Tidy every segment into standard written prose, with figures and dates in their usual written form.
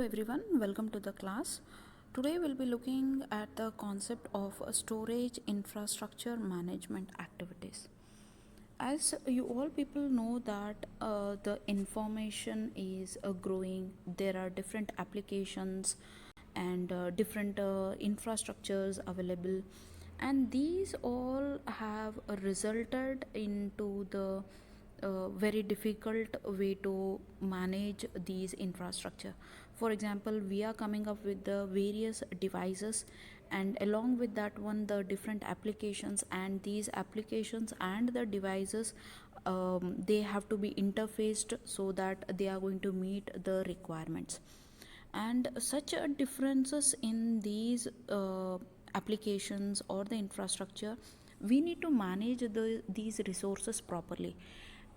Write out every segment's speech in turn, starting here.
everyone, welcome to the class. Today we'll be looking at the concept of storage infrastructure management activities. As you all people know that the information is growing, there are different applications and different infrastructures available, and these all have resulted into the very difficult way to manage these infrastructure. For example, we are coming up with the various devices, and along with that one the different applications, and these applications and the devices, they have to be interfaced so that they are going to meet the requirements. And such differences in these applications or the infrastructure, we need to manage these resources properly.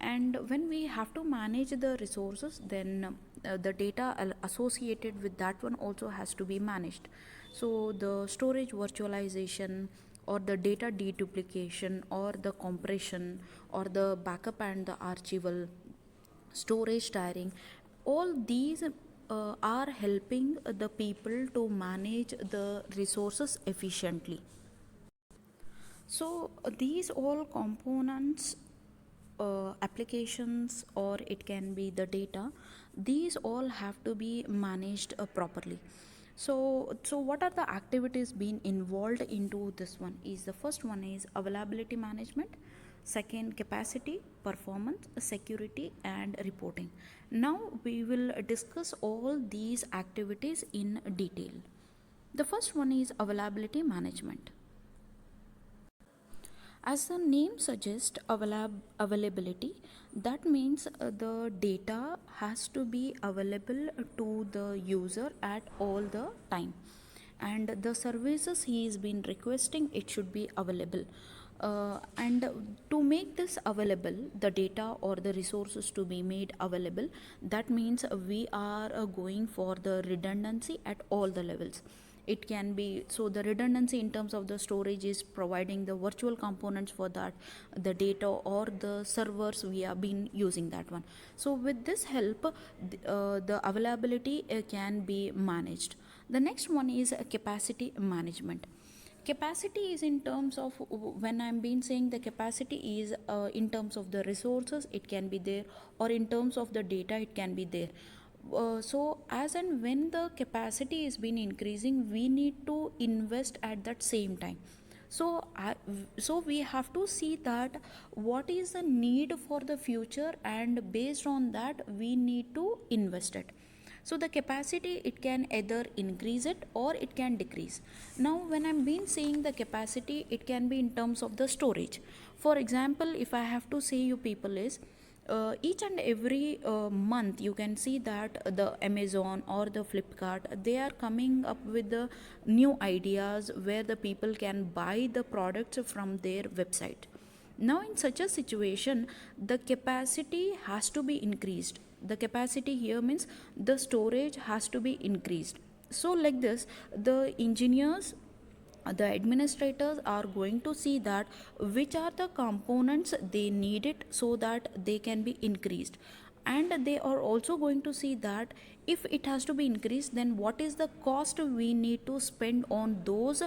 And when we have to manage the resources, then the data associated with that one also has to be managed. So the storage virtualization, or the data deduplication, or the compression, or the backup and the archival, storage tiering, all these are helping the people to manage the resources efficiently. So these all components, applications, or it can be the data, these all have to be managed properly. So what are the activities being involved into this one? Is the first one is availability management, second capacity, performance, security, and reporting. Now we will discuss all these activities in detail. The first one is availability management. As the name suggests, availability, that means the data has to be available to the user at all the time, and the services he is been requesting, it should be available. And to make this available, the data or the resources to be made available, that means we are going for the redundancy at all the levels. It can be, so the redundancy in terms of the storage is providing the virtual components for that, the data or the servers we have been using that one. So with this help, the availability can be managed. The next one is capacity management. Capacity is in terms of, when I'm been saying the capacity is in terms of the resources, it can be there, or in terms of the data, it can be there. So as and when the capacity is been increasing, we need to invest at that same time. So we have to see that what is the need for the future, and based on that we need to invest it. So the capacity, it can either increase it or it can decrease. Now when I'm been saying the capacity, it can be in terms of the storage. For example, if I have to say you people is, each and every month you can see that the Amazon or the Flipkart, they are coming up with the new ideas where the people can buy the products from their website. Now in such a situation, the capacity has to be increased. The capacity here means the storage has to be increased. So like this, the engineers, the administrators are going to see that which are the components they need it, so that they can be increased. And they are also going to see that if it has to be increased, then what is the cost we need to spend on those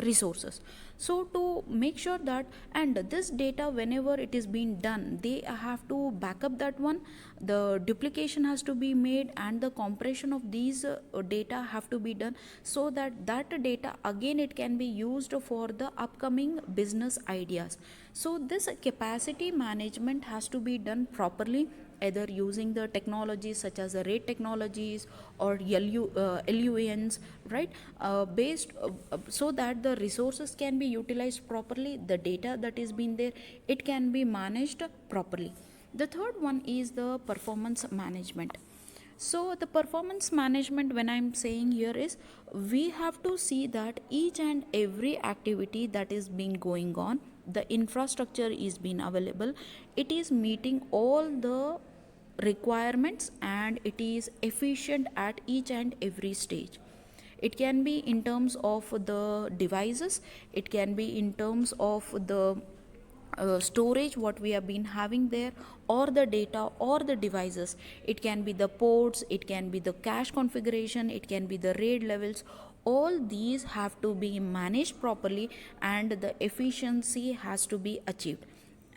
resources. So to make sure that, and this data whenever it is being done, they have to back up that one, the duplication has to be made, and the compression of these data have to be done, so that that data again it can be used for the upcoming business ideas. So this capacity management has to be done properly, either using the technologies such as the RAID technologies or LUANs, right? Based so that the resources can be utilized properly, the data that is being there, it can be managed properly. The third one is the performance management. So the performance management, when I'm saying here is, we have to see that each and every activity that is being going on, the infrastructure is being available, it is meeting all the requirements, and it is efficient at each and every stage. It can be in terms of the devices, it can be in terms of the storage what we have been having there, or the data or the devices. It can be the ports, it can be the cache configuration, it can be the RAID levels. All these have to be managed properly, and the efficiency has to be achieved.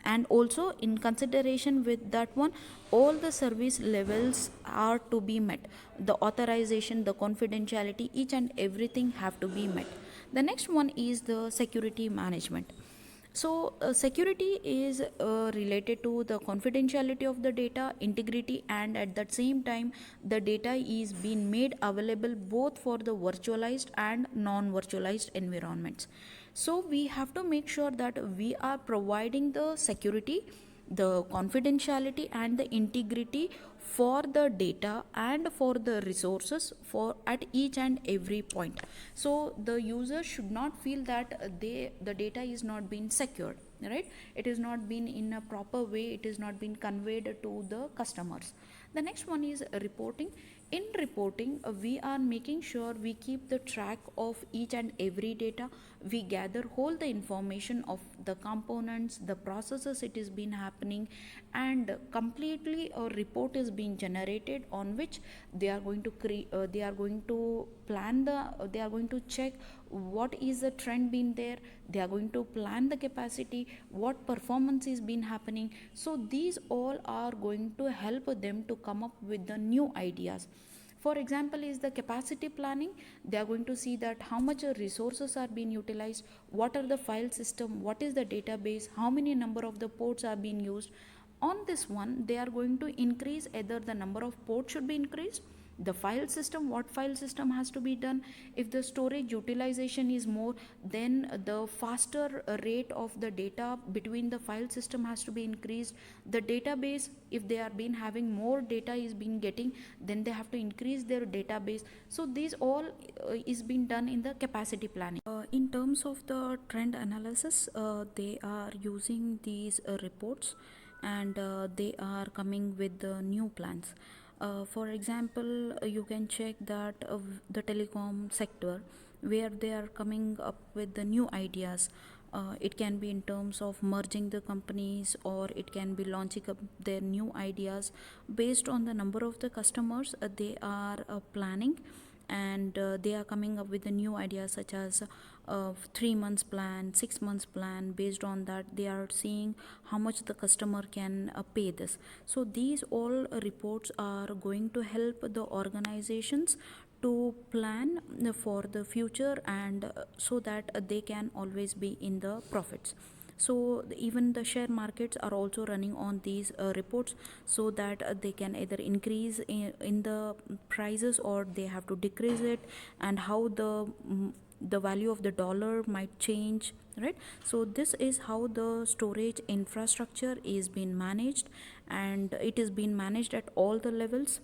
And also in consideration with that one, all the service levels are to be met. The authorization, the confidentiality, each and everything have to be met. The next one is the security management. So, security is related to the confidentiality of the data, integrity, and at that same time, the data is being made available both for the virtualized and non virtualized environments. So, we have to make sure that we are providing the security, the confidentiality, and the integrity for the data and for the resources for at each and every point. So the user should not feel that the data is not being secured, right? It is not been in a proper way, it is not been conveyed to the customers. The next one is reporting. In reporting, we are making sure we keep the track of each and every data. We gather whole the information of the components, the processes it is been happening, and completely a report is being generated on which they are going to they are going to plan the they are going to check what is the trend been there, they are going to plan the capacity, what performance is been happening. So these all are going to help them to come up with the new ideas. For example, is the capacity planning. They are going to see that how much resources are being utilized, what are the file system, what is the database, how many number of the ports are being used. On this one, they are going to increase either the number of ports should be increased, the file system, what file system has to be done. If the storage utilization is more, then the faster rate of the data between the file system has to be increased. The database, if they are been having more data is been getting, then they have to increase their database. So these all is being done in the capacity planning. In terms of the trend analysis, they are using these reports, and they are coming with the new plans. For example, you can check that the telecom sector, where they are coming up with the new ideas. It can be in terms of merging the companies, or it can be launching up their new ideas based on the number of the customers they are planning. And they are coming up with the new ideas such as 3 months plan, 6 months plan. Based on that, they are seeing how much the customer can pay this. So these all reports are going to help the organizations to plan for the future, and so that they can always be in the profits. So even the share markets are also running on these reports, so that they can either increase in the prices, or they have to decrease it, and how the value of the dollar might change, right? So this is how the storage infrastructure is being managed, and it is being managed at all the levels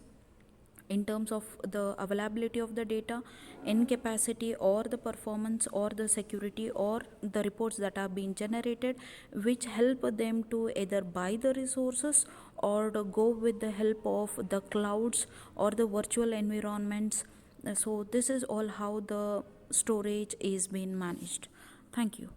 in terms of the availability of the data, in capacity, or the performance, or the security, or the reports that are being generated, which help them to either buy the resources or to go with the help of the clouds or the virtual environments. So this is all how the storage is being managed. Thank you.